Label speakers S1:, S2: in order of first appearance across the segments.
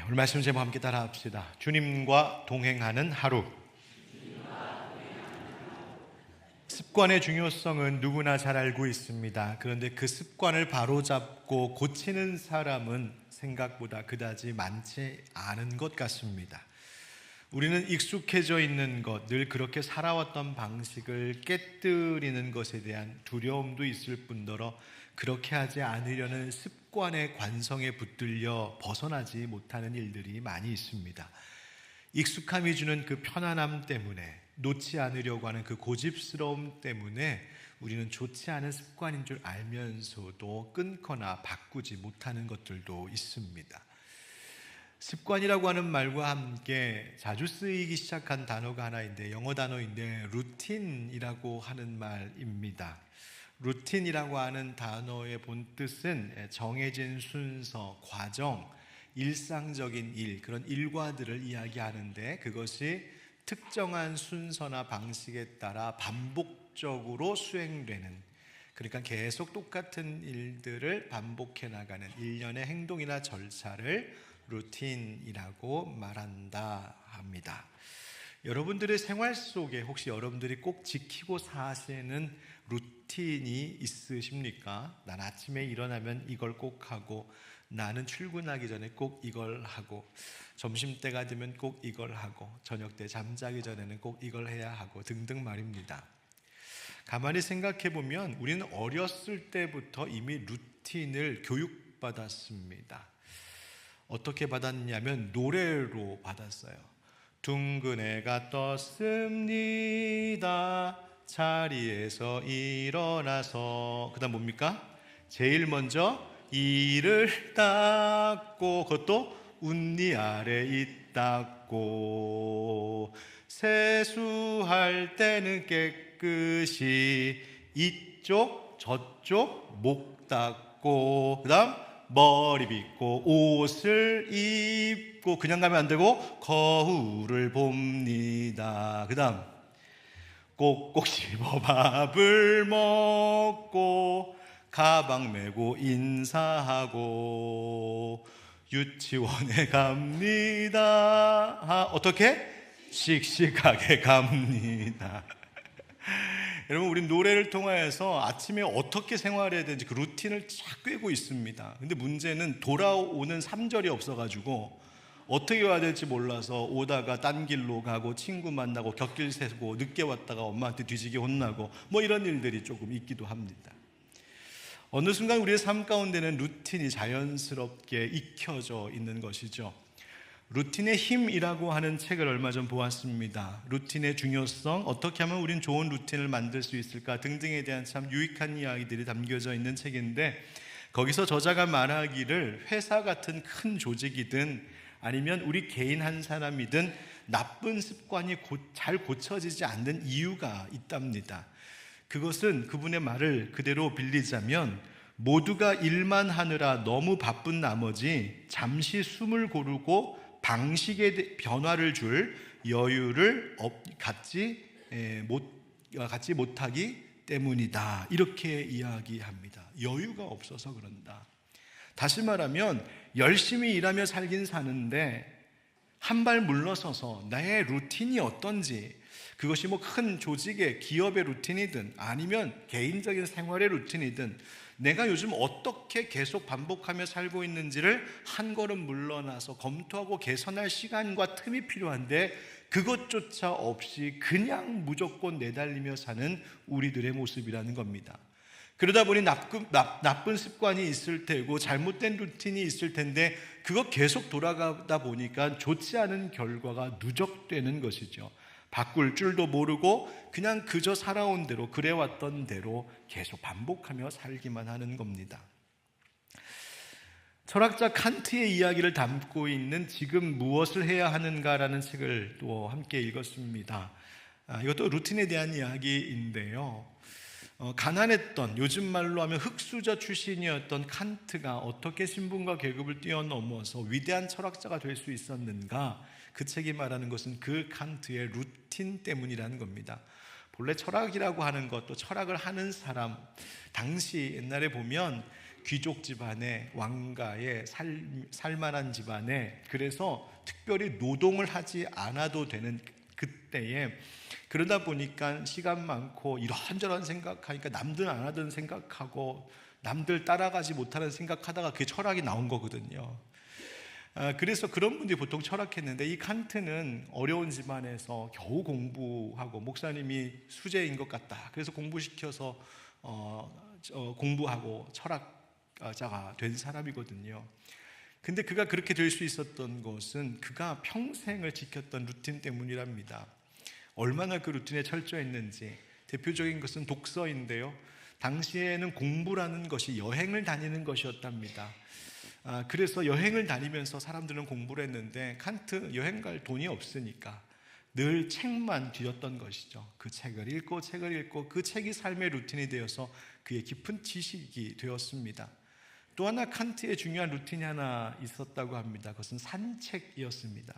S1: 오늘 말씀 제목 함께 따라 합시다. 주님과 동행하는 하루. 습관의 중요성은 누구나 잘 알고 있습니다. 그런데 그 습관을 바로잡고 고치는 사람은 생각보다 그다지 많지 않은 것 같습니다. 우리는 익숙해져 있는 것, 늘 그렇게 살아왔던 방식을 깨뜨리는 것에 대한 두려움도 있을 뿐더러 그렇게 하지 않으려는 습관의 관성에 붙들려 벗어나지 못하는 일들이 많이 있습니다. 익숙함이 주는 그 편안함 때문에, 놓지 않으려고 하는 그 고집스러움 때문에 우리는 좋지 않은 습관인 줄 알면서도 끊거나 바꾸지 못하는 것들도 있습니다. 습관이라고 하는 말과 함께 자주 쓰이기 시작한 단어가 하나인데, 영어 단어인데 루틴이라고 하는 말입니다. 루틴이라고 하는 단어의 본뜻은 정해진 순서, 과정, 일상적인 일, 그런 일과들을 이야기하는데, 그것이 특정한 순서나 방식에 따라 반복적으로 수행되는, 그러니까 계속 똑같은 일들을 반복해 나가는 일련의 행동이나 절차를 루틴이라고 말한다 합니다. 여러분들의 생활 속에 혹시 여러분들이 꼭 지키고 사시는 루틴이 있으십니까? 난 아침에 일어나면 이걸 꼭 하고, 나는 출근하기 전에 꼭 이걸 하고, 점심때가 되면 꼭 이걸 하고, 저녁때 잠자기 전에는 꼭 이걸 해야 하고 등등 말입니다. 가만히 생각해 보면 우리는 어렸을 때부터 이미 루틴을 교육받았습니다. 어떻게 받았냐면 노래로 받았어요. 둥근 해가 떴습니다. 자리에서 일어나서, 그 다음 뭡니까? 제일 먼저 이를 닦고, 그것도 운니 아래 이 닦고, 세수할 때는 깨끗이 이쪽 저쪽 목 닦고, 그 다음 머리 빗고 옷을 입고, 그냥 가면 안 되고 거울을 봅니다. 그 다음 꼭꼭 씹어 밥을 먹고, 가방 메고 인사하고, 유치원에 갑니다. 어떻게? 씩씩하게 갑니다. 여러분, 우리 노래를 통하여서 아침에 어떻게 생활해야 되는지 그 루틴을 쫙 꿰고 있습니다. 근데 문제는 돌아오는 3절이 없어가지고 어떻게 와야 될지 몰라서 오다가 딴 길로 가고, 친구 만나고, 곁길 세고, 늦게 왔다가 엄마한테 뒤지게 혼나고, 뭐 이런 일들이 조금 있기도 합니다. 어느 순간 우리의 삶 가운데는 루틴이 자연스럽게 익혀져 있는 것이죠. 루틴의 힘이라고 하는 책을 얼마 전 보았습니다. 루틴의 중요성, 어떻게 하면 우린 좋은 루틴을 만들 수 있을까 등등에 대한 참 유익한 이야기들이 담겨져 있는 책인데, 거기서 저자가 말하기를 회사 같은 큰 조직이든 아니면 우리 개인 한 사람이든 나쁜 습관이 잘 고쳐지지 않는 이유가 있답니다. 그것은 그분의 말을 그대로 빌리자면, 모두가 일만 하느라 너무 바쁜 나머지 잠시 숨을 고르고 방식의 변화를 줄 여유를 갖지 못하기 때문이다. 이렇게 이야기합니다. 여유가 없어서 그런다. 다시 말하면 열심히 일하며 살긴 사는데 한 발 물러서서 나의 루틴이 어떤지, 그것이 뭐 큰 조직의 기업의 루틴이든 아니면 개인적인 생활의 루틴이든 내가 요즘 어떻게 계속 반복하며 살고 있는지를 한 걸음 물러나서 검토하고 개선할 시간과 틈이 필요한데, 그것조차 없이 그냥 무조건 내달리며 사는 우리들의 모습이라는 겁니다. 그러다 보니 나쁜 습관이 있을 테고 잘못된 루틴이 있을 텐데, 그거 계속 돌아가다 보니까 좋지 않은 결과가 누적되는 것이죠. 바꿀 줄도 모르고 그냥 그저 살아온 대로, 그래왔던 대로 계속 반복하며 살기만 하는 겁니다. 철학자 칸트의 이야기를 담고 있는 지금 무엇을 해야 하는가라는 책을 또 함께 읽었습니다. 이것도 루틴에 대한 이야기인데요. 가난했던, 요즘 말로 하면 흙수저 출신이었던 칸트가 어떻게 신분과 계급을 뛰어넘어서 위대한 철학자가 될 수 있었는가, 그 책이 말하는 것은 그 칸트의 루틴 때문이라는 겁니다. 본래 철학이라고 하는 것, 또 철학을 하는 사람, 당시 옛날에 보면 귀족 집안에, 왕가에, 살만한 집안에, 그래서 특별히 노동을 하지 않아도 되는 그때에, 그러다 보니까 시간 많고 이런저런 생각하니까 남들 안 하던 생각하고 남들 따라가지 못하는 생각하다가 그게 철학이 나온 거거든요. 그래서 그런 분들이 보통 철학했는데, 이 칸트는 어려운 집안에서 겨우 공부하고, 목사님이 수재인 것 같다, 그래서 공부시켜서 공부하고 철학자가 된 사람이거든요. 근데 그가 그렇게 될 수 있었던 것은 그가 평생을 지켰던 루틴 때문이랍니다. 얼마나 그 루틴에 철저했는지. 대표적인 것은 독서인데요, 당시에는 공부라는 것이 여행을 다니는 것이었답니다. 그래서 여행을 다니면서 사람들은 공부를 했는데, 칸트 여행 갈 돈이 없으니까 늘 책만 뒤졌던 것이죠. 그 책을 읽고 그 책이 삶의 루틴이 되어서 그의 깊은 지식이 되었습니다. 또 하나 칸트의 중요한 루틴이 하나 있었다고 합니다. 그것은 산책이었습니다.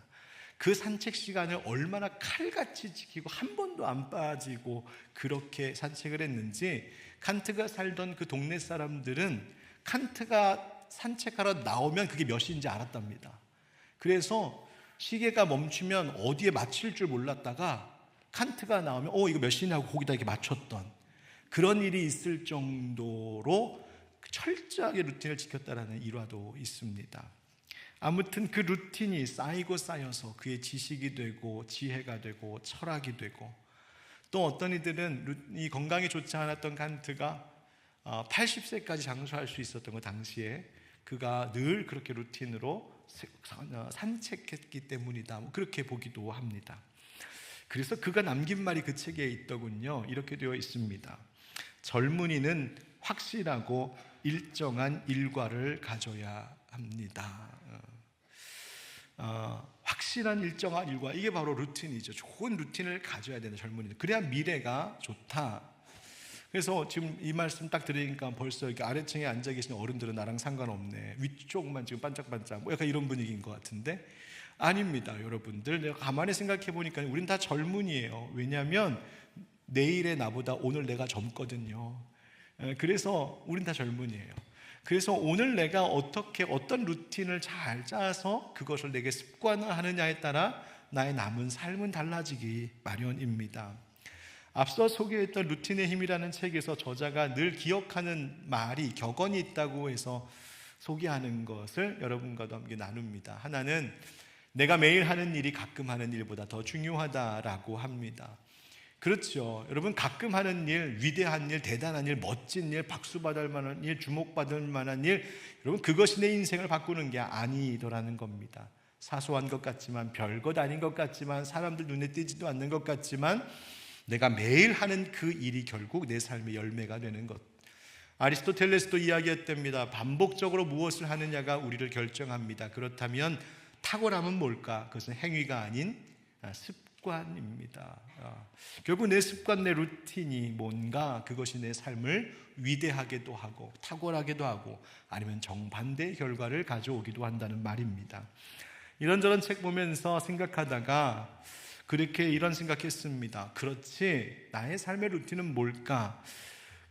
S1: 그 산책 시간을 얼마나 칼같이 지키고 한 번도 안 빠지고 그렇게 산책을 했는지, 칸트가 살던 그 동네 사람들은 칸트가 산책하러 나오면 그게 몇 시인지 알았답니다. 그래서 시계가 멈추면 어디에 맞출 줄 몰랐다가 칸트가 나오면 이거 몇 시냐고 거기다 이렇게 맞췄던 그런 일이 있을 정도로 철저하게 루틴을 지켰다라는 일화도 있습니다. 아무튼 그 루틴이 쌓이고 쌓여서 그의 지식이 되고 지혜가 되고 철학이 되고, 또 어떤 이들은 이 건강이 좋지 않았던 칸트가 80세까지 장수할 수 있었던 것, 당시에 그가 늘 그렇게 루틴으로 산책했기 때문이다, 그렇게 보기도 합니다. 그래서 그가 남긴 말이 그 책에 있더군요. 이렇게 되어 있습니다. 젊은이는 확실하고 일정한 일과를 가져야 합니다. 확실한 일정한 일과, 이게 바로 루틴이죠. 좋은 루틴을 가져야 되는 젊은이들, 그래야 미래가 좋다. 그래서 지금 이 말씀 딱 들으니까 벌써 이렇게 아래층에 앉아 계신 어른들은 나랑 상관없네, 위쪽만 지금 반짝반짝 약간 이런 분위기인 것 같은데, 아닙니다. 여러분들, 내가 가만히 생각해 보니까 우린 다 젊은이에요. 왜냐하면 내일의 나보다 오늘 내가 젊거든요. 그래서 우린 다 젊은이에요. 그래서 오늘 내가 어떤 루틴을 잘 짜서 그것을 내게 습관화하느냐에 따라 나의 남은 삶은 달라지기 마련입니다. 앞서 소개했던 루틴의 힘이라는 책에서 저자가 늘 기억하는 말이, 격언이 있다고 해서 소개하는 것을 여러분과도 함께 나눕니다. 하나는 내가 매일 하는 일이 가끔 하는 일보다 더 중요하다라고 합니다. 그렇죠. 여러분, 가끔 하는 일, 위대한 일, 대단한 일, 멋진 일, 박수 받을 만한 일, 주목받을 만한 일, 여러분, 그것이 내 인생을 바꾸는 게 아니더라는 겁니다. 사소한 것 같지만, 별것 아닌 것 같지만, 사람들 눈에 띄지도 않는 것 같지만, 내가 매일 하는 그 일이 결국 내 삶의 열매가 되는 것. 아리스토텔레스도 이야기했답니다. 반복적으로 무엇을 하느냐가 우리를 결정합니다. 그렇다면 탁월함은 뭘까? 그것은 행위가 아닌 습관입니다. 결국 내 습관, 내 루틴이 뭔가, 그것이 내 삶을 위대하게도 하고 탁월하게도 하고 아니면 정반대의 결과를 가져오기도 한다는 말입니다. 이런저런 책 보면서 생각하다가 그렇게 이런 생각했습니다. 그렇지, 나의 삶의 루틴은 뭘까?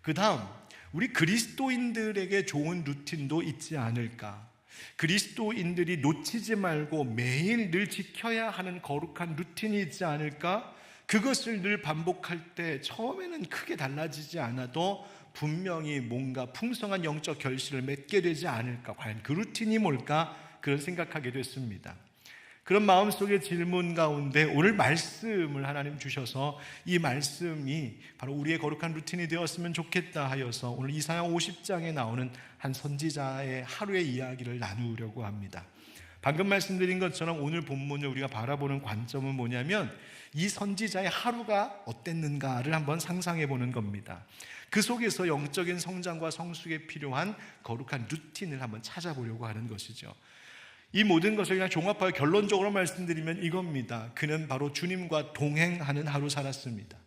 S1: 그 다음, 우리 그리스도인들에게 좋은 루틴도 있지 않을까? 그리스도인들이 놓치지 말고 매일 늘 지켜야 하는 거룩한 루틴이 있지 않을까? 그것을 늘 반복할 때 처음에는 크게 달라지지 않아도 분명히 뭔가 풍성한 영적 결실을 맺게 되지 않을까? 과연 그 루틴이 뭘까? 그런 생각하게 됐습니다. 그런 마음속의 질문 가운데 오늘 말씀을 하나님 주셔서 이 말씀이 바로 우리의 거룩한 루틴이 되었으면 좋겠다 하여서 오늘 이사야 50장에 나오는 한 선지자의 하루의 이야기를 나누려고 합니다. 방금 말씀드린 것처럼 오늘 본문을 우리가 바라보는 관점은 뭐냐면, 이 선지자의 하루가 어땠는가를 한번 상상해 보는 겁니다. 그 속에서 영적인 성장과 성숙에 필요한 거룩한 루틴을 한번 찾아보려고 하는 것이죠. 이 모든 것을 그냥 종합하여 결론적으로 말씀드리면 이겁니다. 그는 바로 주님과 동행하는 하루 살았습니다.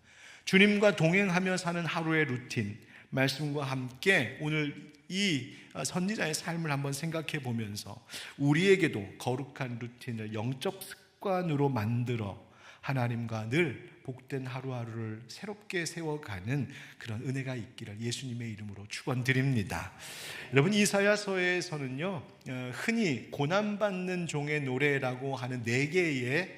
S1: 주님과 동행하며 사는 하루의 루틴, 말씀과 함께 오늘 이 선지자의 삶을 한번 생각해 보면서 우리에게도 거룩한 루틴을 영적 습관으로 만들어 하나님과 늘 복된 하루하루를 새롭게 세워가는 그런 은혜가 있기를 예수님의 이름으로 축원드립니다. 여러분, 이사야서에서는요, 흔히 고난받는 종의 노래라고 하는 4개의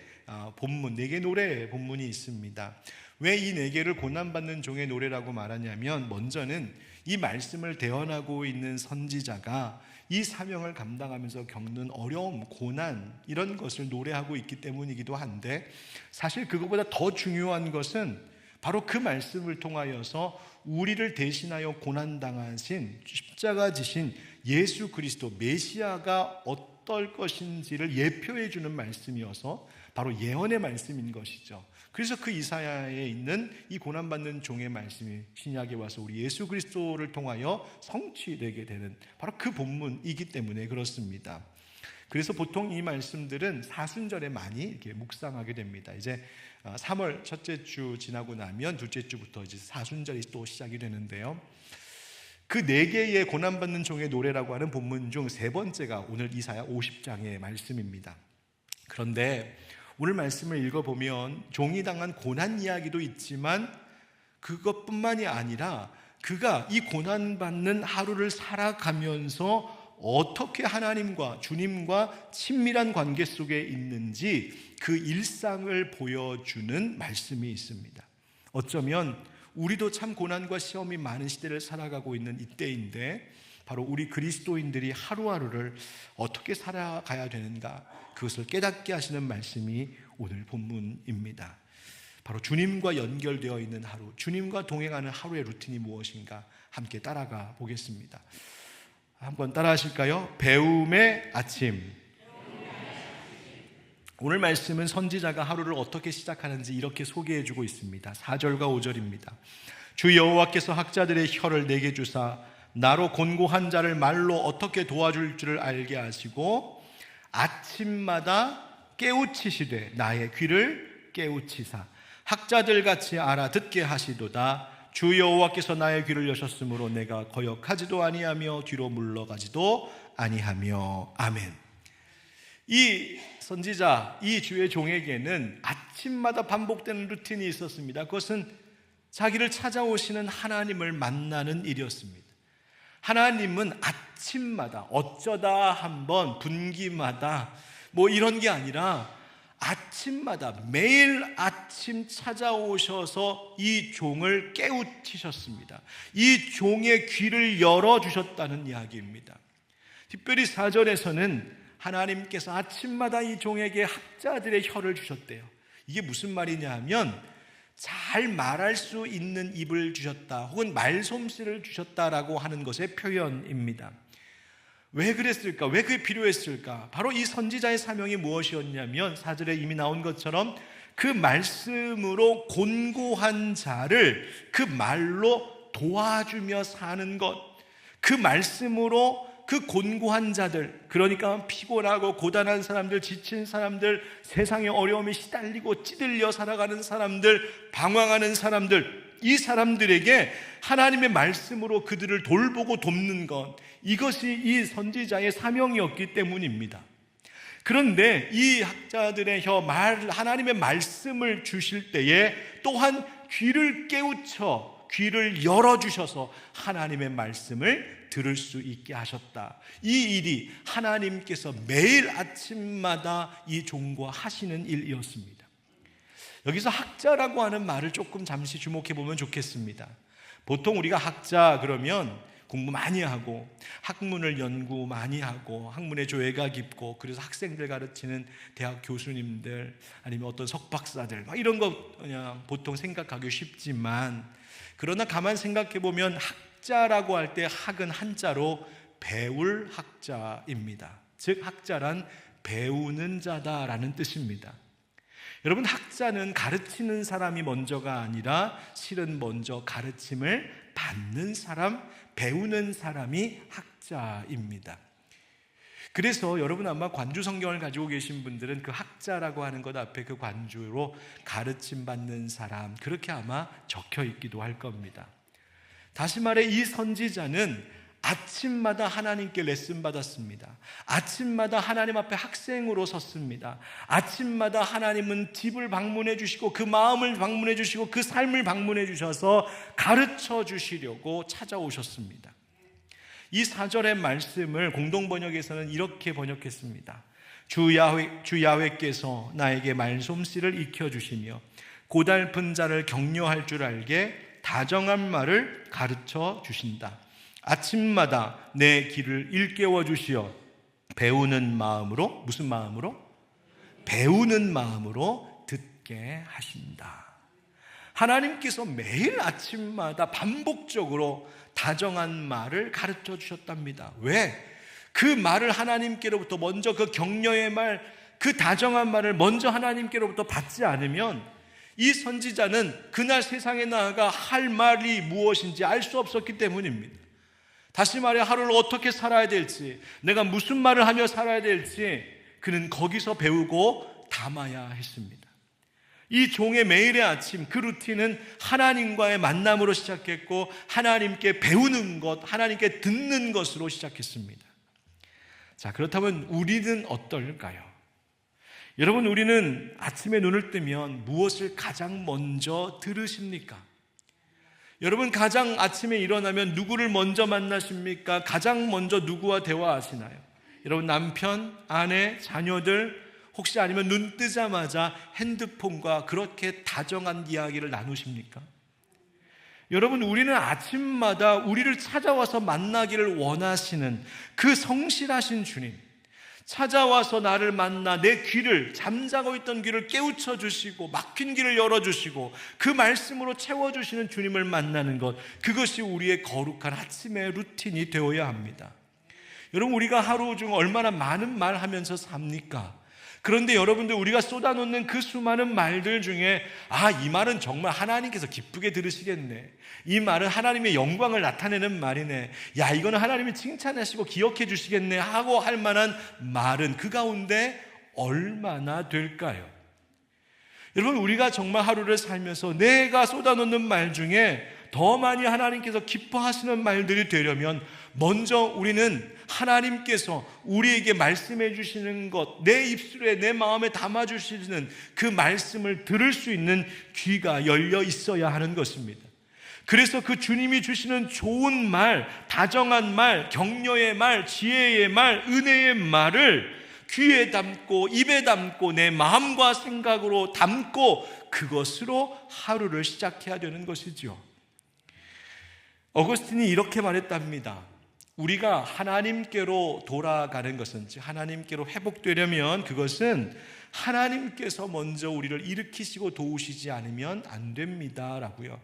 S1: 본문, 4개 노래 본문이 있습니다. 왜 이 4개를 고난받는 종의 노래라고 말하냐면, 먼저는 이 말씀을 대언하고 있는 선지자가 이 사명을 감당하면서 겪는 어려움, 고난, 이런 것을 노래하고 있기 때문이기도 한데, 사실 그것보다 더 중요한 것은 바로 그 말씀을 통하여서 우리를 대신하여 고난당하신, 십자가 지신 예수 그리스도 메시아가 어떨 것인지를 예표해 주는 말씀이어서 바로 예언의 말씀인 것이죠. 그래서 그 이사야에 있는 이 고난받는 종의 말씀이 신약에 와서 우리 예수 그리스도를 통하여 성취되게 되는 바로 그 본문이기 때문에 그렇습니다. 그래서 보통 이 말씀들은 사순절에 많이 이렇게 묵상하게 됩니다. 이제 3월 첫째 주 지나고 나면 둘째 주부터 이제 사순절이 또 시작이 되는데요. 그 4개의 고난받는 종의 노래라고 하는 본문 중 3번째가 오늘 이사야 50장의 말씀입니다. 그런데 오늘 말씀을 읽어보면 종이 당한 고난 이야기도 있지만 그것뿐만이 아니라 그가 이 고난받는 하루를 살아가면서 어떻게 하나님과 주님과 친밀한 관계 속에 있는지 그 일상을 보여주는 말씀이 있습니다. 어쩌면 우리도 참 고난과 시험이 많은 시대를 살아가고 있는 이때인데, 바로 우리 그리스도인들이 하루하루를 어떻게 살아가야 되는가, 그것을 깨닫게 하시는 말씀이 오늘 본문입니다. 바로 주님과 연결되어 있는 하루, 주님과 동행하는 하루의 루틴이 무엇인가 함께 따라가 보겠습니다. 한번 따라 하실까요? 배움의 아침. 오늘 말씀은 선지자가 하루를 어떻게 시작하는지 이렇게 소개해주고 있습니다. 4절과 5절입니다. 주 여호와께서 학자들의 혀를 내게 주사 나로 곤고한 자를 말로 어떻게 도와줄 줄을 알게 하시고 아침마다 깨우치시되 나의 귀를 깨우치사 학자들같이 알아듣게 하시도다. 주 여호와께서 나의 귀를 여셨으므로 내가 거역하지도 아니하며 뒤로 물러가지도 아니하며. 아멘. 이 선지자, 이 주의 종에게는 아침마다 반복되는 루틴이 있었습니다. 그것은 자기를 찾아오시는 하나님을 만나는 일이었습니다. 하나님은 아침마다, 어쩌다 한번, 분기마다 뭐 이런 게 아니라 아침마다 매일 아침 찾아오셔서 이 종을 깨우치셨습니다. 이 종의 귀를 열어주셨다는 이야기입니다. 특별히 4절에서는 하나님께서 아침마다 이 종에게 학자들의 혀를 주셨대요. 이게 무슨 말이냐 하면 잘 말할 수 있는 입을 주셨다, 혹은 말솜씨를 주셨다라고 하는 것의 표현입니다. 왜 그랬을까? 왜 그게 필요했을까? 바로 이 선지자의 사명이 무엇이었냐면 4절에 이미 나온 것처럼 그 말씀으로 곤고한 자를 그 말로 도와주며 사는 것, 그 말씀으로 그 곤고한 자들, 그러니까 피곤하고 고단한 사람들, 지친 사람들, 세상의 어려움에 시달리고 찌들려 살아가는 사람들, 방황하는 사람들, 이 사람들에게 하나님의 말씀으로 그들을 돌보고 돕는 것, 이것이 이 선지자의 사명이었기 때문입니다. 그런데 이 학자들의 혀, 하나님의 말씀을 주실 때에 또한 귀를 깨우쳐, 귀를 열어주셔서 하나님의 말씀을 들을 수 있게 하셨다. 이 일이 하나님께서 매일 아침마다 이 종과 하시는 일이었습니다. 여기서 학자라고 하는 말을 조금 잠시 주목해 보면 좋겠습니다. 보통 우리가 학자 그러면 공부 많이 하고 학문을 연구 많이 하고 학문의 조예가 깊고, 그래서 학생들 가르치는 대학 교수님들 아니면 어떤 석박사들 막 이런 거 그냥 보통 생각하기 쉽지만, 그러나 가만 생각해 보면 학자라고 할 때 학은 한자로 배울 학자입니다. 즉 학자란 배우는 자다라는 뜻입니다. 여러분, 학자는 가르치는 사람이 먼저가 아니라 실은 먼저 가르침을 받는 사람, 배우는 사람이 학자입니다. 그래서 여러분 아마 관주 성경을 가지고 계신 분들은 그 학자라고 하는 것 앞에 그 관주로 가르침 받는 사람, 그렇게 아마 적혀 있기도 할 겁니다. 다시 말해 이 선지자는 아침마다 하나님께 레슨 받았습니다. 아침마다 하나님 앞에 학생으로 섰습니다. 아침마다 하나님은 집을 방문해 주시고 그 마음을 방문해 주시고 그 삶을 방문해 주셔서 가르쳐 주시려고 찾아오셨습니다. 이 4절의 말씀을 공동번역에서는 이렇게 번역했습니다. 주 야훼께서 나에게 말솜씨를 익혀주시며 고달픈 자를 격려할 줄 알게 다정한 말을 가르쳐 주신다. 아침마다 내 길을 일깨워 주시어 배우는 마음으로, 무슨 마음으로? 배우는 마음으로 듣게 하신다. 하나님께서 매일 아침마다 반복적으로 다정한 말을 가르쳐 주셨답니다. 왜? 그 말을 하나님께로부터 먼저, 그 격려의 말, 그 다정한 말을 먼저 하나님께로부터 받지 않으면 이 선지자는 그날 세상에 나아가 할 말이 무엇인지 알 수 없었기 때문입니다. 다시 말해 하루를 어떻게 살아야 될지, 내가 무슨 말을 하며 살아야 될지 그는 거기서 배우고 담아야 했습니다. 이 종의 매일의 아침, 그 루틴은 하나님과의 만남으로 시작했고 하나님께 배우는 것, 하나님께 듣는 것으로 시작했습니다. 자, 그렇다면 우리는 어떨까요? 여러분, 우리는 아침에 눈을 뜨면 무엇을 가장 먼저 들으십니까? 여러분, 가장 아침에 일어나면 누구를 먼저 만나십니까? 가장 먼저 누구와 대화하시나요? 여러분, 남편, 아내, 자녀들, 혹시 아니면 눈 뜨자마자 핸드폰과 그렇게 다정한 이야기를 나누십니까? 여러분, 우리는 아침마다 우리를 찾아와서 만나기를 원하시는 그 성실하신 주님, 찾아와서 나를 만나 내 귀를, 잠자고 있던 귀를 깨우쳐 주시고 막힌 길을 열어주시고 그 말씀으로 채워주시는 주님을 만나는 것, 그것이 우리의 거룩한 아침의 루틴이 되어야 합니다. 여러분, 우리가 하루 중 얼마나 많은 말 하면서 삽니까? 그런데 여러분들, 우리가 쏟아놓는 그 수많은 말들 중에 이 말은 정말 하나님께서 기쁘게 들으시겠네, 이 말은 하나님의 영광을 나타내는 말이네, 야, 이거는 하나님이 칭찬하시고 기억해 주시겠네 하고 할 만한 말은 그 가운데 얼마나 될까요? 여러분, 우리가 정말 하루를 살면서 내가 쏟아놓는 말 중에 더 많이 하나님께서 기뻐하시는 말들이 되려면 먼저 우리는 하나님께서 우리에게 말씀해 주시는 것, 내 입술에, 내 마음에 담아 주시는 그 말씀을 들을 수 있는 귀가 열려 있어야 하는 것입니다. 그래서 그 주님이 주시는 좋은 말, 다정한 말, 격려의 말, 지혜의 말, 은혜의 말을 귀에 담고 입에 담고 내 마음과 생각으로 담고 그것으로 하루를 시작해야 되는 것이죠. 어거스틴이 이렇게 말했답니다. 우리가 하나님께로 돌아가는 것은, 즉 하나님께로 회복되려면 그것은 하나님께서 먼저 우리를 일으키시고 도우시지 않으면 안 됩니다 라고요.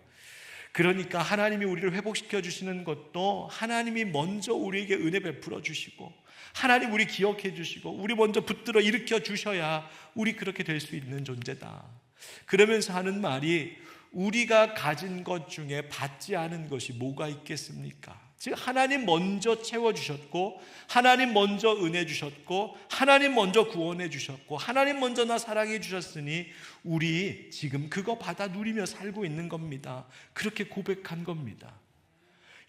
S1: 그러니까 하나님이 우리를 회복시켜 주시는 것도 하나님이 먼저 우리에게 은혜 베풀어 주시고 하나님 우리 기억해 주시고 우리 먼저 붙들어 일으켜 주셔야 우리 그렇게 될 수 있는 존재다. 그러면서 하는 말이, 우리가 가진 것 중에 받지 않은 것이 뭐가 있겠습니까? 즉 하나님 먼저 채워주셨고 하나님 먼저 은혜 주셨고 하나님 먼저 구원해 주셨고 하나님 먼저 나 사랑해 주셨으니 우리 지금 그거 받아 누리며 살고 있는 겁니다. 그렇게 고백한 겁니다.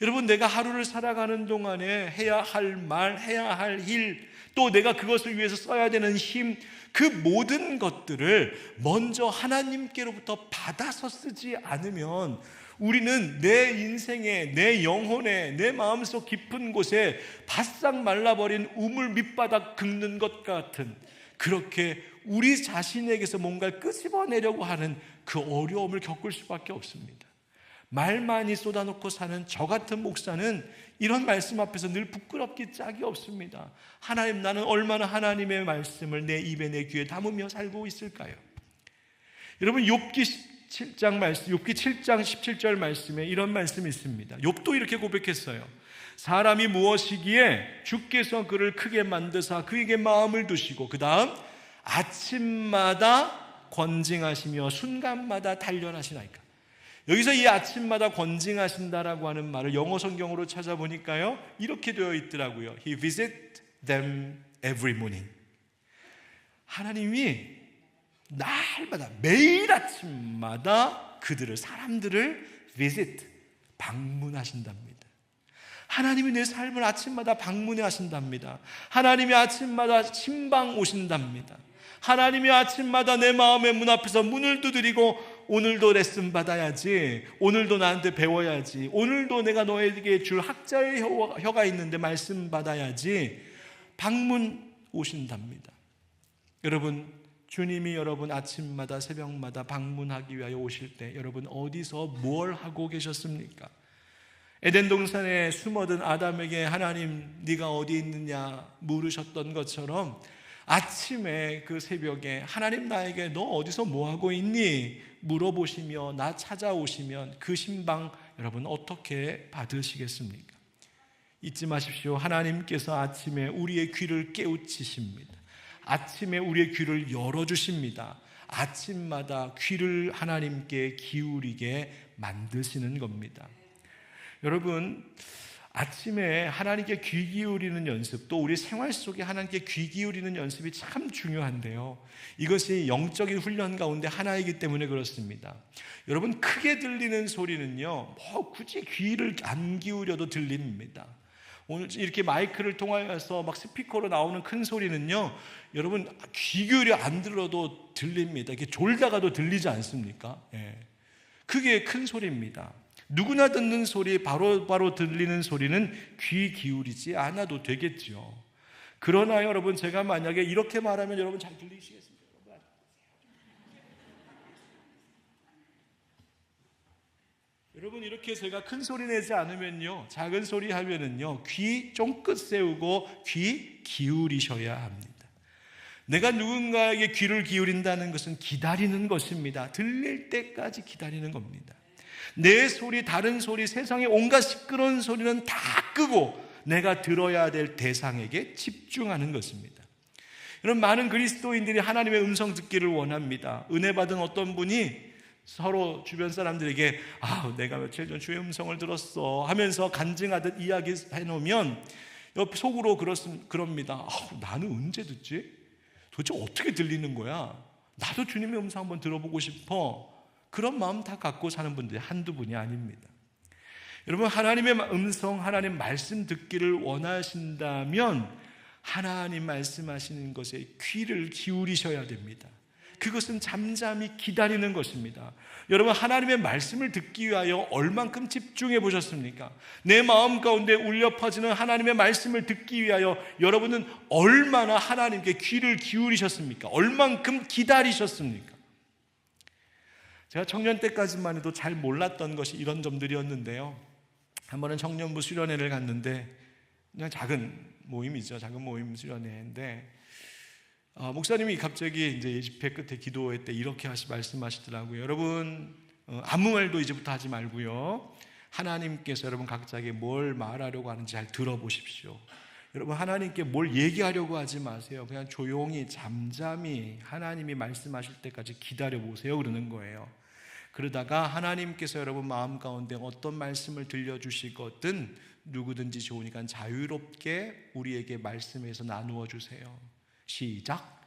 S1: 여러분, 내가 하루를 살아가는 동안에 해야 할 말, 해야 할 일, 또 내가 그것을 위해서 써야 되는 힘, 그 모든 것들을 먼저 하나님께로부터 받아서 쓰지 않으면 우리는 내 인생에, 내 영혼에, 내 마음속 깊은 곳에 바싹 말라버린 우물 밑바닥 긁는 것 같은, 그렇게 우리 자신에게서 뭔가를 끄집어내려고 하는 그 어려움을 겪을 수밖에 없습니다. 말 많이 쏟아놓고 사는 저 같은 목사는 이런 말씀 앞에서 늘 부끄럽기 짝이 없습니다. 하나님, 나는 얼마나 하나님의 말씀을 내 입에, 내 귀에 담으며 살고 있을까요? 여러분, 욥기 7장 말씀, 욥기 7장 17절 말씀에 이런 말씀이 있습니다. 욥도 이렇게 고백했어요. 사람이 무엇이기에 주께서 그를 크게 만드사 그에게 마음을 두시고 그 다음 아침마다 권징하시며 순간마다 단련하시나이까. 여기서 이 아침마다 권징하신다라고 하는 말을 영어 성경으로 찾아보니까요, 이렇게 되어 있더라고요. He visits them every morning. 하나님이 날마다, 매일 아침마다 그들을, 사람들을 visit, 방문하신답니다. 하나님이 내 삶을 아침마다 방문해 하신답니다. 하나님이 아침마다 신방 오신답니다. 하나님이 아침마다 내 마음의 문 앞에서 문을 두드리고 오늘도 레슨 받아야지, 오늘도 나한테 배워야지, 오늘도 내가 너에게 줄 학자의 혀가 있는데 말씀 받아야지 방문 오신답니다. 여러분, 주님이 여러분 아침마다 새벽마다 방문하기 위하여 오실 때 여러분 어디서 뭘 하고 계셨습니까? 에덴 동산에 숨어든 아담에게 하나님 네가 어디 있느냐 물으셨던 것처럼 아침에 그 새벽에 하나님 나에게 너 어디서 뭐하고 있니? 물어보시며 나 찾아오시면 그 신방 여러분 어떻게 받으시겠습니까? 잊지 마십시오. 하나님께서 아침에 우리의 귀를 깨우치십니다. 아침에 우리의 귀를 열어주십니다. 아침마다 귀를 하나님께 기울이게 만드시는 겁니다. 여러분, 아침에 하나님께 귀 기울이는 연습, 또 우리 생활 속에 하나님께 귀 기울이는 연습이 참 중요한데요, 이것이 영적인 훈련 가운데 하나이기 때문에 그렇습니다. 여러분, 크게 들리는 소리는요 굳이 귀를 안 기울여도 들립니다. 오늘 이렇게 마이크를 통하여서 막 스피커로 나오는 큰 소리는요 여러분 귀 기울여 안 들어도 들립니다. 이렇게 졸다가도 들리지 않습니까? 그게 큰 소리입니다. 누구나 듣는 소리, 바로 들리는 소리는 귀 기울이지 않아도 되겠죠. 그러나 여러분, 제가 만약에 이렇게 말하면 여러분 잘 들리시겠습니까? 여러분, 이렇게 제가 큰 소리 내지 않으면요, 작은 소리 하면은요, 귀 쫑긋 세우고 귀 기울이셔야 합니다. 내가 누군가에게 귀를 기울인다는 것은 기다리는 것입니다. 들릴 때까지 기다리는 겁니다. 내 소리, 다른 소리, 세상의 온갖 시끄러운 소리는 다 끄고 내가 들어야 될 대상에게 집중하는 것입니다. 여러분, 많은 그리스도인들이 하나님의 음성 듣기를 원합니다. 은혜 받은 어떤 분이 서로 주변 사람들에게 내가 며칠 전 주의 음성을 들었어 하면서 간증하듯 이야기해 놓으면 속으로 그럽니다. 나는 언제 듣지? 도대체 어떻게 들리는 거야? 나도 주님의 음성 한번 들어보고 싶어. 그런 마음 다 갖고 사는 분들이 한두 분이 아닙니다. 여러분, 하나님의 음성, 하나님 말씀 듣기를 원하신다면 하나님 말씀하시는 것에 귀를 기울이셔야 됩니다. 그것은 잠잠히 기다리는 것입니다. 여러분, 하나님의 말씀을 듣기 위하여 얼만큼 집중해 보셨습니까? 내 마음 가운데 울려 퍼지는 하나님의 말씀을 듣기 위하여 여러분은 얼마나 하나님께 귀를 기울이셨습니까? 얼만큼 기다리셨습니까? 제가 청년 때까지만 해도 잘 몰랐던 것이 이런 점들이었는데요, 한 번은 청년부 수련회를 갔는데, 그냥 작은 모임이죠. 작은 모임 수련회인데 목사님이 갑자기 이제 예집회 끝에 기도회 때 이렇게 말씀하시더라고요. 여러분, 아무 말도 이제부터 하지 말고요, 하나님께서 여러분 각자에게 뭘 말하려고 하는지 잘 들어보십시오. 여러분, 하나님께 뭘 얘기하려고 하지 마세요. 그냥 조용히 잠잠히 하나님이 말씀하실 때까지 기다려보세요 그러는 거예요. 그러다가 하나님께서 여러분 마음 가운데 어떤 말씀을 들려주시거든 누구든지 좋으니까 자유롭게 우리에게 말씀해서 나누어 주세요. 시작.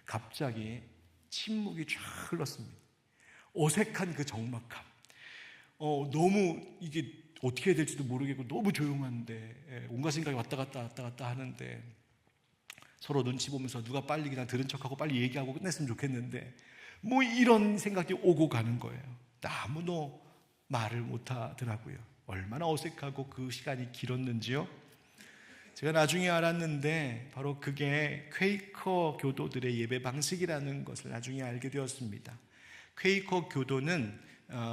S1: 갑자기 침묵이 쫙 흘렀습니다. 어색한 그 적막함, 너무 이게 어떻게 해야 될지도 모르겠고 너무 조용한데 온갖 생각이 왔다 갔다 하는데 서로 눈치 보면서 누가 빨리 그냥 들은 척하고 빨리 얘기하고 끝냈으면 좋겠는데 뭐 이런 생각이 오고 가는 거예요. 아무도 말을 못 하더라고요. 얼마나 어색하고 그 시간이 길었는지요. 제가 나중에 알았는데 바로 그게 퀘이커 교도들의 예배 방식이라는 것을 나중에 알게 되었습니다. 퀘이커 교도는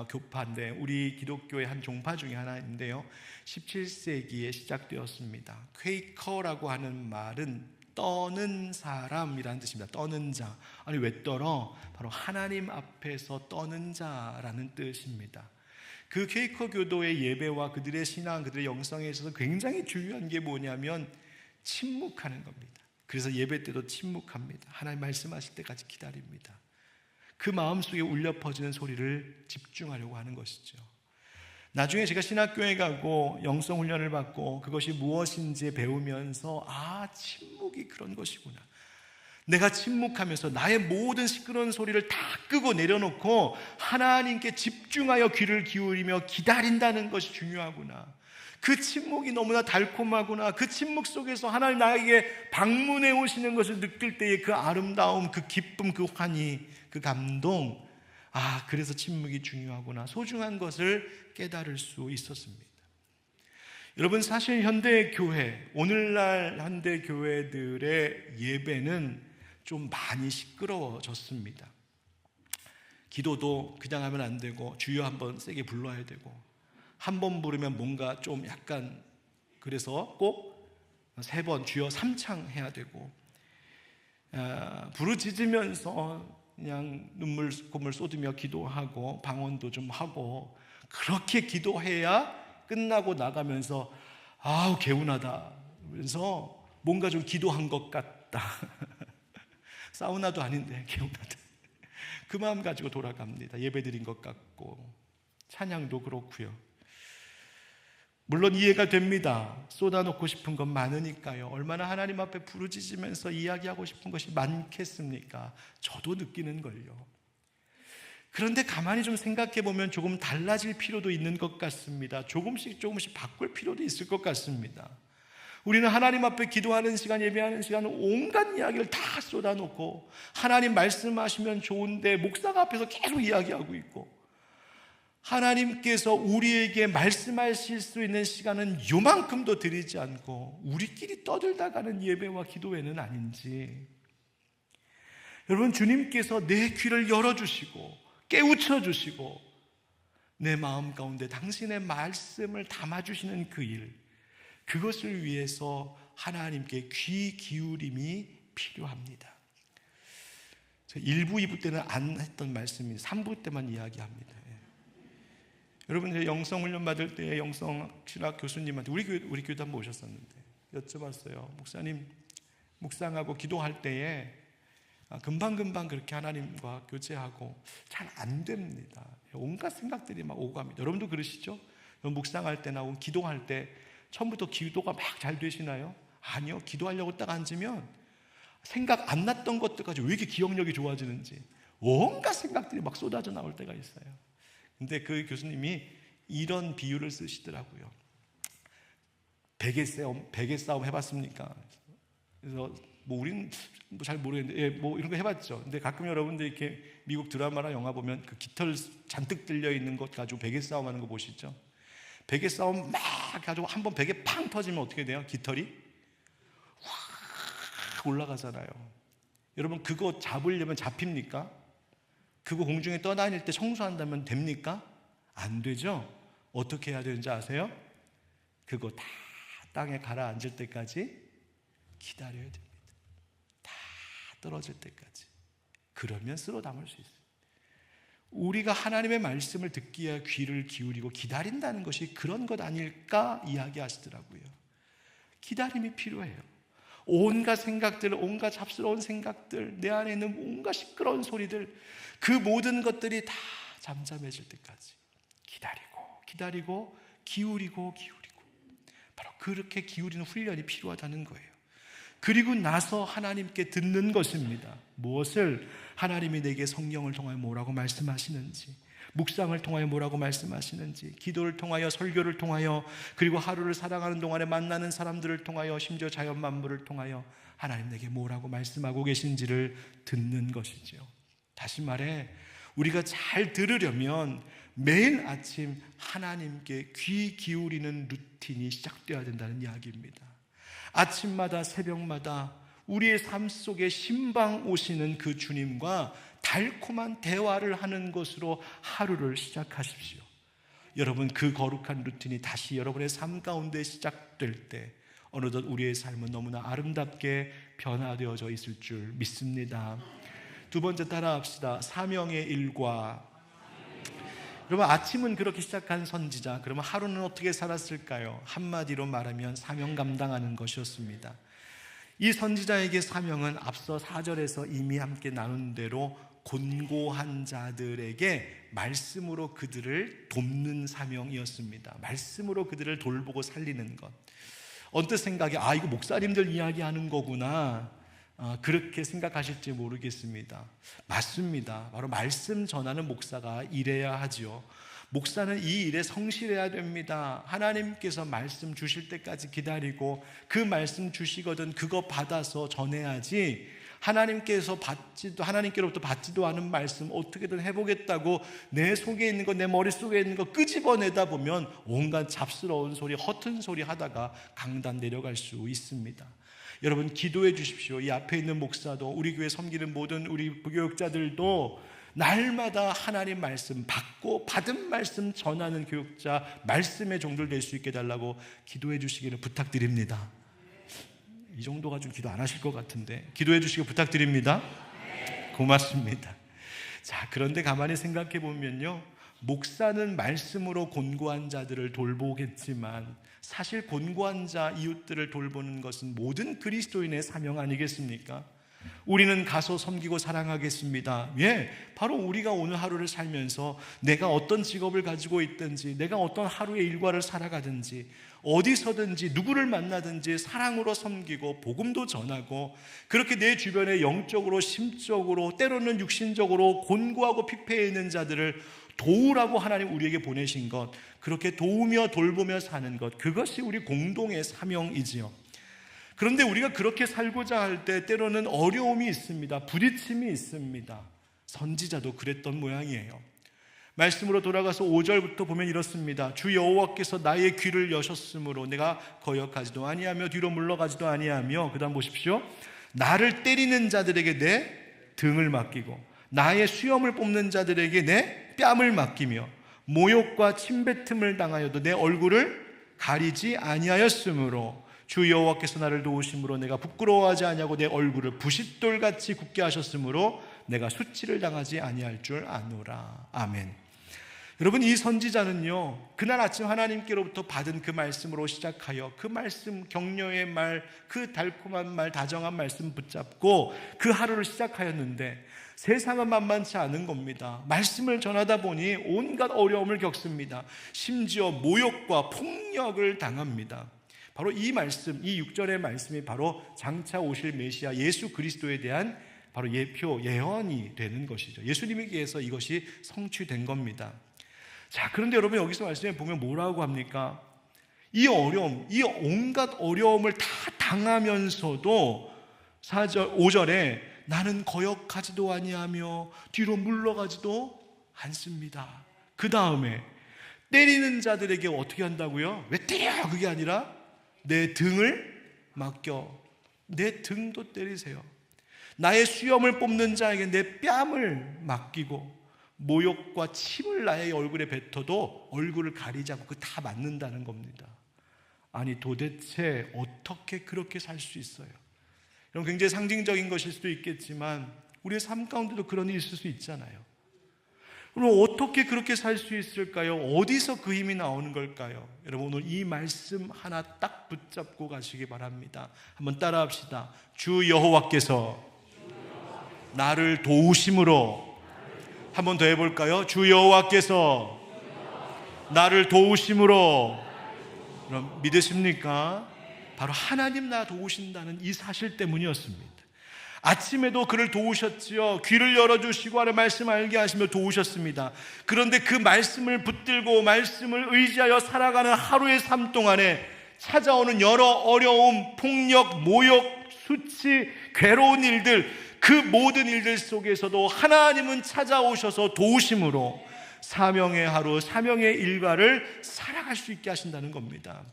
S1: 교파인데 우리 기독교의 한 종파 중에 하나인데요, 17세기에 시작되었습니다. 퀘이커라고 하는 말은 떠는 사람이라는 뜻입니다. 떠는 자. 아니, 왜 떨어? 바로 하나님 앞에서 떠는 자라는 뜻입니다. 그 퀘이커 교도의 예배와 그들의 신앙, 그들의 영성에 있어서 굉장히 중요한 게 뭐냐면 침묵하는 겁니다. 그래서 예배 때도 침묵합니다. 하나님 말씀하실 때까지 기다립니다. 그 마음속에 울려 퍼지는 소리를 집중하려고 하는 것이죠. 나중에 제가 신학교에 가고 영성훈련을 받고 그것이 무엇인지 배우면서 침묵이 그런 것이구나. 내가 침묵하면서 나의 모든 시끄러운 소리를 다 끄고 내려놓고 하나님께 집중하여 귀를 기울이며 기다린다는 것이 중요하구나. 그 침묵이 너무나 달콤하구나. 그 침묵 속에서 하나님 나에게 방문해 오시는 것을 느낄 때의 그 아름다움, 그 기쁨, 그 환희, 그 감동, 그래서 침묵이 중요하구나, 소중한 것을 깨달을 수 있었습니다. 여러분, 사실 현대 교회, 오늘날 현대 교회들의 예배는 좀 많이 시끄러워졌습니다. 기도도 그냥 하면 안 되고 주여 한번 세게 불러야 되고, 한 번 부르면 뭔가 좀 약간, 그래서 꼭 세 번 주여 삼창해야 되고, 부르짖으면서 그냥 눈물 쏟으며 기도하고 방언도 좀 하고, 그렇게 기도해야 끝나고 나가면서 개운하다, 그래서 뭔가 좀 기도한 것 같다. 사우나도 아닌데 개운하다. 그 마음 가지고 돌아갑니다. 예배드린 것 같고, 찬양도 그렇고요. 물론 이해가 됩니다. 쏟아놓고 싶은 건 많으니까요. 얼마나 하나님 앞에 부르짖으면서 이야기하고 싶은 것이 많겠습니까? 저도 느끼는 걸요. 그런데 가만히 좀 생각해 보면 조금 달라질 필요도 있는 것 같습니다. 조금씩 바꿀 필요도 있을 것 같습니다. 우리는 하나님 앞에 기도하는 시간, 예배하는 시간은 온갖 이야기를 다 쏟아놓고, 하나님 말씀하시면 좋은데 목사가 앞에서 계속 이야기하고 있고, 하나님께서 우리에게 말씀하실 수 있는 시간은 요만큼도 드리지 않고 우리끼리 떠들다 가는 예배와 기도회는 아닌지, 여러분, 주님께서 내 귀를 열어주시고 깨우쳐 주시고 내 마음 가운데 당신의 말씀을 담아주시는 그 일, 그것을 위해서 하나님께 귀 기울임이 필요합니다. 1부, 2부 때는 안 했던 말씀이 3부 때만 이야기합니다. 여러분, 영성훈련 받을 때 영성신학 교수님한테 우리 교회도 한번 오셨었는데 여쭤봤어요. 목사님, 묵상하고 기도할 때에 금방금방 그렇게 하나님과 교제하고 잘 안 됩니다. 온갖 생각들이 막 오고 갑니다. 여러분도 그러시죠? 묵상할 때나 기도할 때 처음부터 기도가 막 잘 되시나요? 아니요. 기도하려고 딱 앉으면 생각 안 났던 것들까지 왜 이렇게 기억력이 좋아지는지 온갖 생각들이 막 쏟아져 나올 때가 있어요. 근데 그 교수님이 이런 비유를 쓰시더라고요. 베개 싸움 해봤습니까? 그래서 우리는 잘 모르겠는데 이런 거 해봤죠. 근데 가끔 여러분들 이렇게 미국 드라마나 영화 보면 그 깃털 잔뜩 들려 있는 것 가지고 베개 싸움 하는 거 보시죠? 베개 싸움 막 가지고 한번 베개 팡 터지면 어떻게 돼요? 깃털이 확 올라가잖아요. 여러분, 그거 잡으려면 잡힙니까? 그거 공중에 떠다닐 때 청소한다면 됩니까? 안 되죠? 어떻게 해야 되는지 아세요? 그거 다 땅에 가라앉을 때까지 기다려야 됩니다. 다 떨어질 때까지. 그러면 쓸어 담을 수 있어요. 우리가 하나님의 말씀을 듣기 위해 귀를 기울이고 기다린다는 것이 그런 것 아닐까 이야기하시더라고요. 기다림이 필요해요. 온갖 생각들, 온갖 잡스러운 생각들, 내 안에 있는 온갖 시끄러운 소리들, 그 모든 것들이 다 잠잠해질 때까지 기다리고 기울이고 바로 그렇게 기울이는 훈련이 필요하다는 거예요. 그리고 나서 하나님께 듣는 것입니다. 무엇을? 하나님이 내게 성령을 통하여 뭐라고 말씀하시는지, 묵상을 통하여 뭐라고 말씀하시는지, 기도를 통하여, 설교를 통하여, 그리고 하루를 살아가는 동안에 만나는 사람들을 통하여, 심지어 자연 만물을 통하여 하나님 내게 뭐라고 말씀하고 계신지를 듣는 것이죠. 다시 말해, 우리가 잘 들으려면 매일 아침 하나님께 귀 기울이는 루틴이 시작되어야 된다는 이야기입니다. 아침마다, 새벽마다 우리의 삶 속에 신방 오시는 그 주님과 달콤한 대화를 하는 것으로 하루를 시작하십시오. 여러분, 그 거룩한 루틴이 다시 여러분의 삶 가운데 시작될 때 어느덧 우리의 삶은 너무나 아름답게 변화되어져 있을 줄 믿습니다. 두 번째 따라합시다. 사명의 일과. 여러분, 아침은 그렇게 시작한 선지자, 그러면 하루는 어떻게 살았을까요? 한마디로 말하면 사명 감당하는 것이었습니다. 이 선지자에게 사명은 앞서 4절에서 이미 함께 나눈 대로 곤고한 자들에게 말씀으로 그들을 돕는 사명이었습니다. 말씀으로 그들을 돌보고 살리는 것. 언뜻 생각에 이거 목사님들 이야기하는 거구나, 그렇게 생각하실지 모르겠습니다. 맞습니다. 바로 말씀 전하는 목사가 이래야 하죠. 목사는 이 일에 성실해야 됩니다. 하나님께서 말씀 주실 때까지 기다리고 그 말씀 주시거든 그거 받아서 전해야지, 하나님께로부터 받지도 않은 말씀 어떻게든 해보겠다고 내 속에 있는 거, 내 머릿속에 있는 거 끄집어내다 보면 온갖 잡스러운 소리, 허튼 소리 하다가 강단 내려갈 수 있습니다. 여러분, 기도해 주십시오. 이 앞에 있는 목사도, 우리 교회 섬기는 모든 우리 부교육자들도 날마다 하나님 말씀 받고 받은 말씀 전하는 교육자, 말씀의 종들 될 수 있게 해달라고 기도해 주시기를 부탁드립니다. 이 정도가 좀 기도 안 하실 것 같은데 기도해 주시기 부탁드립니다. 고맙습니다. 자, 그런데 가만히 생각해 보면요, 목사는 말씀으로 곤고한 자들을 돌보겠지만 사실 곤고한 자, 이웃들을 돌보는 것은 모든 그리스도인의 사명 아니겠습니까? 우리는 가서 섬기고 사랑하겠습니다. 바로 우리가 오늘 하루를 살면서 내가 어떤 직업을 가지고 있든지, 내가 어떤 하루의 일과를 살아가든지, 어디서든지 누구를 만나든지 사랑으로 섬기고 복음도 전하고, 그렇게 내 주변에 영적으로, 심적으로, 때로는 육신적으로 곤고하고 피폐해 있는 자들을 도우라고 하나님 우리에게 보내신 것, 그렇게 도우며 돌보며 사는 것, 그것이 우리 공동의 사명이지요. 그런데 우리가 그렇게 살고자 할 때 때로는 어려움이 있습니다. 부딪힘이 있습니다. 선지자도 그랬던 모양이에요. 말씀으로 돌아가서 5절부터 보면 이렇습니다. 주 여호와께서 나의 귀를 여셨으므로 내가 거역하지도 아니하며 뒤로 물러가지도 아니하며, 그 다음 보십시오. 나를 때리는 자들에게 내 등을 맡기고 나의 수염을 뽑는 자들에게 내 뺨을 맡기며 모욕과 침뱉음을 당하여도 내 얼굴을 가리지 아니하였으므로 주 여호와께서 나를 도우심으로 내가 부끄러워하지 아니하고 내 얼굴을 부싯돌같이 굳게 하셨으므로 내가 수치를 당하지 아니할 줄 아노라. 아멘. 여러분, 이 선지자는요, 그날 아침 하나님께로부터 받은 그 말씀으로 시작하여 그 말씀, 격려의 말, 그 달콤한 말, 다정한 말씀 붙잡고 그 하루를 시작하였는데 세상은 만만치 않은 겁니다. 말씀을 전하다 보니 온갖 어려움을 겪습니다. 심지어 모욕과 폭력을 당합니다. 바로 이 말씀, 이 6절의 말씀이 바로 장차 오실 메시아 예수 그리스도에 대한 바로 예표, 예언이 되는 것이죠. 예수님에게서 이것이 성취된 겁니다. 자, 그런데 여러분, 여기서 말씀에 보면 뭐라고 합니까? 이 어려움, 이 온갖 어려움을 다 당하면서도 5절에 나는 거역하지도 아니하며 뒤로 물러가지도 않습니다. 그 다음에 때리는 자들에게 어떻게 한다고요? 왜 때려? 그게 아니라 내 등을 맡겨. 내 등도 때리세요. 나의 수염을 뽑는 자에게 내 뺨을 맡기고 모욕과 침을 나의 얼굴에 뱉어도 얼굴을 가리지 않고 그거 다 맞는다는 겁니다. 아니, 도대체 어떻게 그렇게 살 수 있어요? 여러분, 굉장히 상징적인 것일 수도 있겠지만 우리의 삶 가운데도 그런 일이 있을 수 있잖아요. 그럼 어떻게 그렇게 살 수 있을까요? 어디서 그 힘이 나오는 걸까요? 여러분, 오늘 이 말씀 하나 딱 붙잡고 가시기 바랍니다. 한번 따라 합시다. 주 여호와께서 나를 도우심으로. 한번 더 해볼까요? 주 여호와께서 나를 도우심으로. 그럼 믿으십니까? 바로 하나님 나 도우신다는 이 사실 때문이었습니다. 아침에도 그를 도우셨지요. 귀를 열어주시고 하는 말씀 알게 하시며 도우셨습니다. 그런데 그 말씀을 붙들고 말씀을 의지하여 살아가는 하루의 삶 동안에 찾아오는 여러 어려움, 폭력, 모욕, 수치, 괴로운 일들, 그 모든 일들 속에서도 하나님은 찾아오셔서 도우심으로 사명의 하루, 사명의 일과를 살아갈 수 있게 하신다는 겁니다.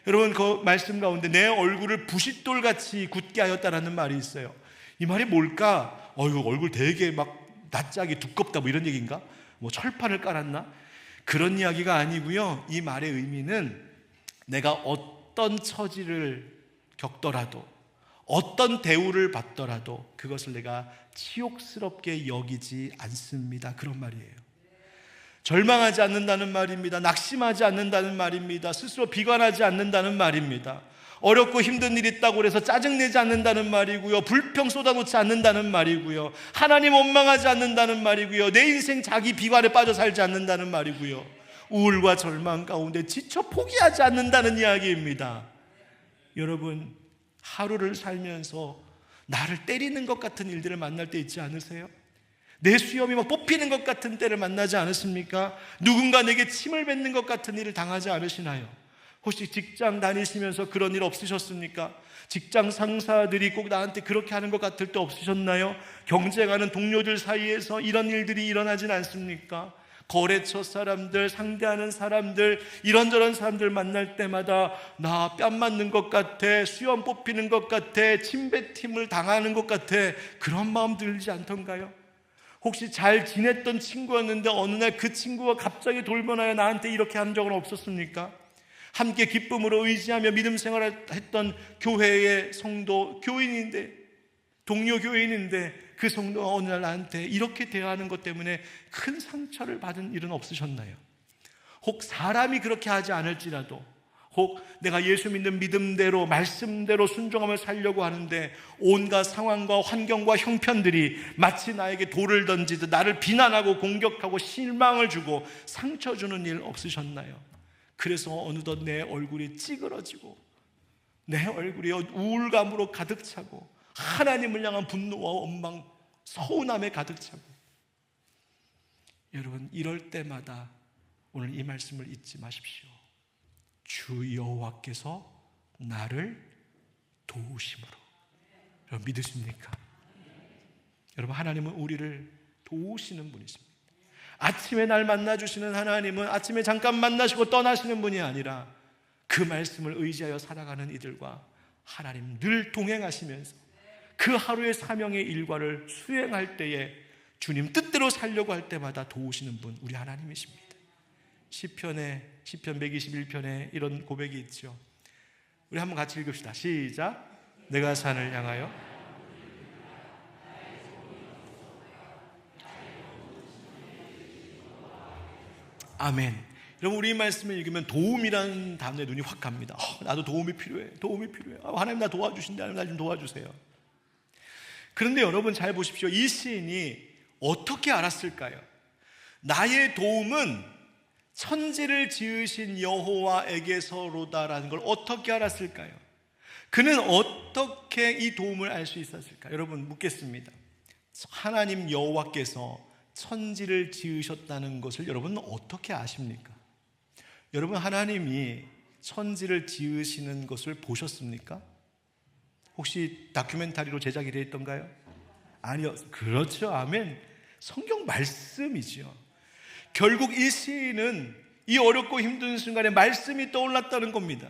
S1: 여러분, 그 말씀 가운데 내 얼굴을 부싯돌같이 굳게 하였다라는 말이 있어요. 이 말이 뭘까? 얼굴 되게 막 낯짝이 두껍다, 뭐 이런 얘기인가? 뭐 철판을 깔았나? 그런 이야기가 아니고요. 이 말의 의미는 내가 어떤 처지를 겪더라도, 어떤 대우를 받더라도 그것을 내가 치욕스럽게 여기지 않습니다. 그런 말이에요. 절망하지 않는다는 말입니다. 낙심하지 않는다는 말입니다. 스스로 비관하지 않는다는 말입니다. 어렵고 힘든 일이 있다고 해서 짜증내지 않는다는 말이고요. 불평 쏟아놓지 않는다는 말이고요. 하나님 원망하지 않는다는 말이고요. 내 인생 자기 비관에 빠져 살지 않는다는 말이고요. 우울과 절망 가운데 지쳐 포기하지 않는다는 이야기입니다. 여러분, 하루를 살면서 나를 때리는 것 같은 일들을 만날 때 있지 않으세요? 내 수염이 막 뽑히는 것 같은 때를 만나지 않으십니까? 누군가 내게 침을 뱉는 것 같은 일을 당하지 않으시나요? 혹시 직장 다니시면서 그런 일 없으셨습니까? 직장 상사들이 꼭 나한테 그렇게 하는 것 같을 때 없으셨나요? 경쟁하는 동료들 사이에서 이런 일들이 일어나진 않습니까? 거래처 사람들, 상대하는 사람들, 이런저런 사람들 만날 때마다 나 뺨 맞는 것 같아, 수염 뽑히는 것 같아, 침뱉임을 당하는 것 같아, 그런 마음 들지 않던가요? 혹시 잘 지냈던 친구였는데 어느 날 그 친구가 갑자기 돌변하여 나한테 이렇게 한 적은 없었습니까? 함께 기쁨으로 의지하며 믿음 생활을 했던 교회의 성도, 교인인데, 동료 교인인데 그 성도가 어느 날 나한테 이렇게 대하는 것 때문에 큰 상처를 받은 일은 없으셨나요? 혹 사람이 그렇게 하지 않을지라도, 혹 내가 예수 믿는 믿음대로 말씀대로 순종하며 살려고 하는데 온갖 상황과 환경과 형편들이 마치 나에게 돌을 던지듯 나를 비난하고 공격하고 실망을 주고 상처 주는 일 없으셨나요? 그래서 어느덧 내 얼굴이 찌그러지고 내 얼굴이 우울감으로 가득 차고 하나님을 향한 분노와 원망, 서운함에 가득 차고, 여러분 이럴 때마다 오늘 이 말씀을 잊지 마십시오. 주 여호와께서 나를 도우심으로. 여러분 믿으십니까? 여러분 하나님은 우리를 도우시는 분이십니다. 아침에 날 만나주시는 하나님은 아침에 잠깐 만나시고 떠나시는 분이 아니라 그 말씀을 의지하여 살아가는 이들과 하나님 늘 동행하시면서 그 하루의 사명의 일과를 수행할 때에 주님 뜻대로 살려고 할 때마다 도우시는 분, 우리 하나님이십니다. 시편 121편에 이런 고백이 있죠. 우리 한번 같이 읽읍시다. 시작. 내가 산을 향하여 아멘. 여러분 우리 이 말씀을 읽으면 도움이라는 단어에 눈이 확 갑니다. 나도 도움이 필요해. 도움이 필요해. 하나님 나 도와주신다. 하나님 나 좀 도와주세요. 그런데 여러분 잘 보십시오. 이 시인이 어떻게 알았을까요? 나의 도움은 천지를 지으신 여호와에게서로다라는 걸 어떻게 알았을까요? 그는 어떻게 이 도움을 알 수 있었을까요? 여러분 묻겠습니다. 하나님 여호와께서 천지를 지으셨다는 것을 여러분은 어떻게 아십니까? 여러분 하나님이 천지를 지으시는 것을 보셨습니까? 혹시 다큐멘터리로 제작이 되어 있던가요? 아니요. 그렇죠. 아멘. 성경 말씀이죠. 결국 이 시인은 이 어렵고 힘든 순간에 말씀이 떠올랐다는 겁니다.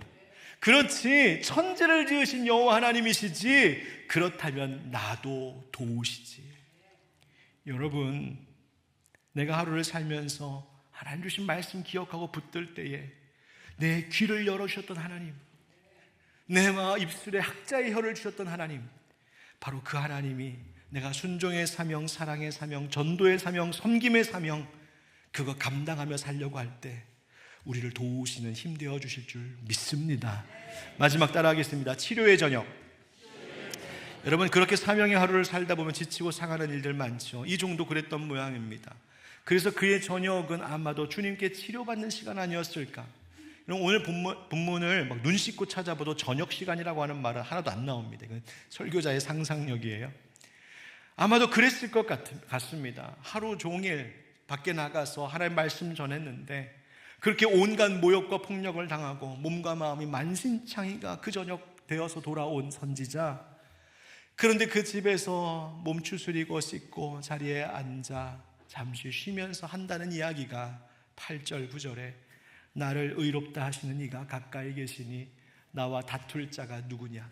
S1: 그렇지, 천지를 지으신 여호와 하나님이시지, 그렇다면 나도 도우시지. 여러분 내가 하루를 살면서 하나님 주신 말씀 기억하고 붙들 때에 내 귀를 열어주셨던 하나님, 내 입술에 학자의 혀를 주셨던 하나님, 바로 그 하나님이 내가 순종의 사명, 사랑의 사명, 전도의 사명, 섬김의 사명, 그거 감당하며 살려고 할 때 우리를 도우시는 힘 되어 주실 줄 믿습니다. 마지막 따라하겠습니다. 치료의 저녁. 여러분 그렇게 사명의 하루를 살다 보면 지치고 상하는 일들 많죠. 이 종도 그랬던 모양입니다. 그래서 그의 저녁은 아마도 주님께 치료받는 시간 아니었을까. 오늘 본문을 막 눈 씻고 찾아봐도 저녁 시간이라고 하는 말은 하나도 안 나옵니다. 이건 설교자의 상상력이에요. 아마도 그랬을 것 같습니다. 하루 종일 밖에 나가서 하나님의 말씀 전했는데 그렇게 온갖 모욕과 폭력을 당하고 몸과 마음이 만신창이가 그 저녁 되어서 돌아온 선지자, 그런데 그 집에서 몸 추스리고 씻고 자리에 앉아 잠시 쉬면서 한다는 이야기가 8절 9절에 나를 의롭다 하시는 이가 가까이 계시니 나와 다툴 자가 누구냐,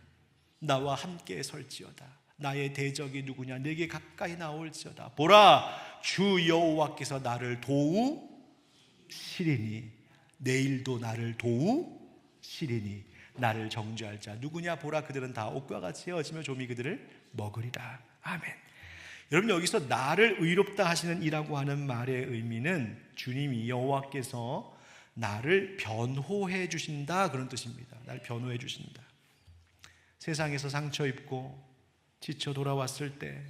S1: 나와 함께 설지어다, 나의 대적이 누구냐, 내게 가까이 나올지어다. 보라, 주 여호와께서 나를 도우시리니, 내일도 나를 도우시리니 나를 정죄할 자 누구냐. 보라, 그들은 다 옷과 같이 헤어지며 좀이 그들을 먹으리라. 아멘. 여러분 여기서 나를 의롭다 하시는 이라고 하는 말의 의미는 주님이 여호와께서 나를 변호해 주신다, 그런 뜻입니다. 나를 변호해 주신다. 세상에서 상처 입고 지쳐 돌아왔을 때,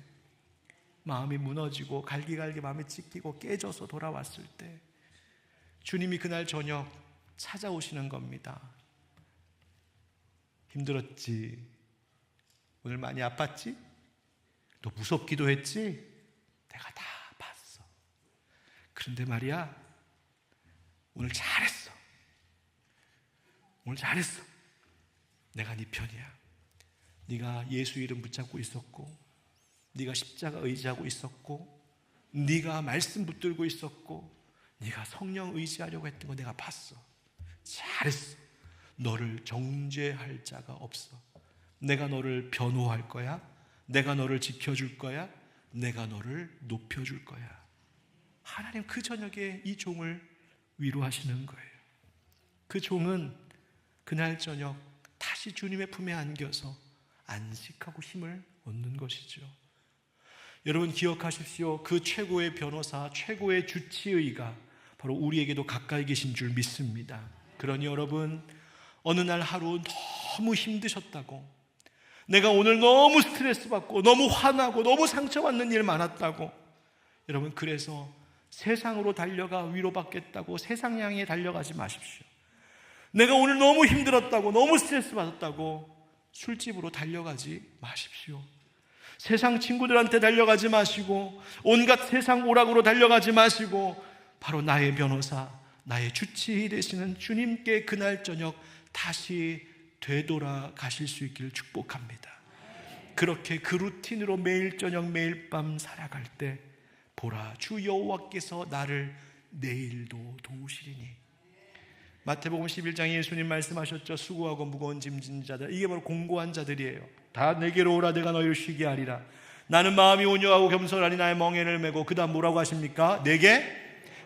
S1: 마음이 무너지고 갈기갈기 마음이 찢기고 깨져서 돌아왔을 때 주님이 그날 저녁 찾아오시는 겁니다. 힘들었지? 오늘 많이 아팠지? 또 무섭기도 했지? 내가 다 그런데 말이야, 오늘 잘했어. 오늘 잘했어. 내가 네 편이야. 네가 예수 이름 붙잡고 있었고, 네가 십자가 의지하고 있었고, 네가 말씀 붙들고 있었고, 네가 성령 의지하려고 했던 거 내가 봤어. 잘했어. 너를 정죄할 자가 없어. 내가 너를 변호할 거야. 내가 너를 지켜줄 거야. 내가 너를 높여줄 거야. 하나님 그 저녁에 이 종을 위로하시는 거예요. 그 종은 그날 저녁 다시 주님의 품에 안겨서 안식하고 힘을 얻는 것이죠. 여러분 기억하십시오. 그 최고의 변호사, 최고의 주치의가 바로 우리에게도 가까이 계신 줄 믿습니다. 그러니 여러분, 어느 날 하루 너무 힘드셨다고, 내가 오늘 너무 스트레스 받고 너무 화나고 너무 상처받는 일 많았다고, 여러분 그래서 세상으로 달려가 위로받겠다고 세상 향해 달려가지 마십시오. 내가 오늘 너무 힘들었다고, 너무 스트레스 받았다고 술집으로 달려가지 마십시오. 세상 친구들한테 달려가지 마시고, 온갖 세상 오락으로 달려가지 마시고, 바로 나의 변호사, 나의 주치의 되시는 주님께 그날 저녁 다시 되돌아가실 수 있기를 축복합니다. 그렇게 그 루틴으로 매일 저녁 매일 밤 살아갈 때, 보라 주 여호와께서 나를 내일도 도우시리니. 마태복음 11장에 예수님 말씀하셨죠. 수고하고 무거운 짐 진 자들, 이게 바로 공고한 자들이에요. 다 내게로 오라, 내가 너희를 쉬게 하리라. 나는 마음이 온유하고 겸손하니 나의 멍에를 메고, 그 다음 뭐라고 하십니까? 내게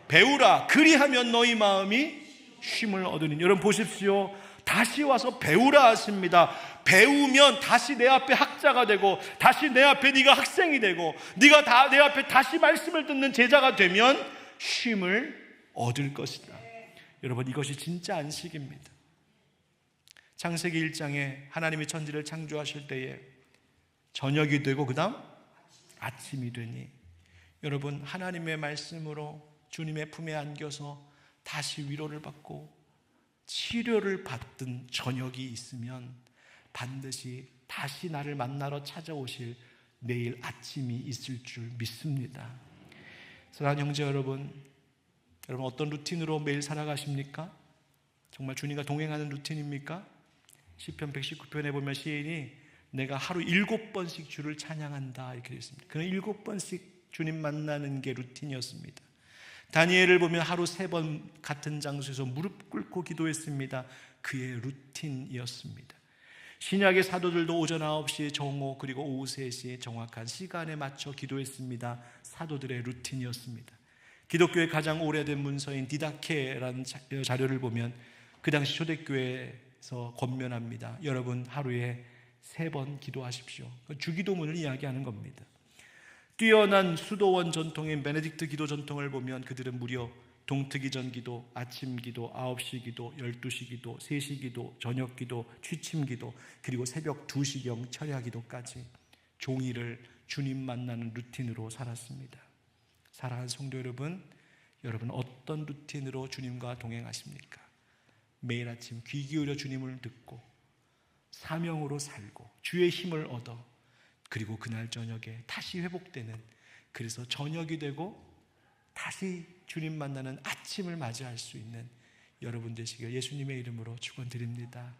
S1: 배우라, 그리하면 너희 마음이 쉼을 얻으니. 여러분 보십시오. 다시 와서 배우라 하십니다. 배우면 다시 내 앞에 학자가 되고, 다시 내 앞에 네가 학생이 되고, 네가 다 내 앞에 다시 말씀을 듣는 제자가 되면 쉼을 얻을 것이다. 여러분 이것이 진짜 안식입니다. 창세기 1장에 하나님이 천지를 창조하실 때에 저녁이 되고 그 다음 아침이 되니, 여러분 하나님의 말씀으로 주님의 품에 안겨서 다시 위로를 받고 치료를 받던 저녁이 있으면 반드시 다시 나를 만나러 찾아오실 내일 아침이 있을 줄 믿습니다. 사랑하는 형제 여러분, 어떤 루틴으로 매일 살아가십니까? 정말 주님과 동행하는 루틴입니까? 시편 119편에 보면 시인이 내가 하루 7번씩 주를 찬양한다 이렇게 되어 있습니다. 그는 7번씩 주님 만나는 게 루틴이었습니다. 다니엘을 보면 하루 3번 같은 장소에서 무릎 꿇고 기도했습니다. 그의 루틴이었습니다. 신약의 사도들도 오전 9시 정오 그리고 오후 3시 정확한 시간에 맞춰 기도했습니다. 사도들의 루틴이었습니다. 기독교의 가장 오래된 문서인 디다케라는 자료를 보면 그 당시 초대교회에서 권면합니다. 여러분 하루에 3번 기도하십시오. 주기도문을 이야기하는 겁니다. 뛰어난 수도원 전통인 베네딕트 기도 전통을 보면 그들은 무려 동트기 전 기도, 아침 기도, 9시 기도, 12시 기도, 3시 기도, 저녁 기도, 취침 기도, 그리고 새벽 2시경 철야 기도까지 종일을 주님 만나는 루틴으로 살았습니다. 사랑하는 성도 여러분, 여러분 어떤 루틴으로 주님과 동행하십니까? 매일 아침 귀 기울여 주님을 듣고 사명으로 살고 주의 힘을 얻어, 그리고 그날 저녁에 다시 회복되는, 그래서 저녁이 되고 다시 주님 만나는 아침을 맞이할 수 있는 여러분 되시길 예수님의 이름으로 축원드립니다.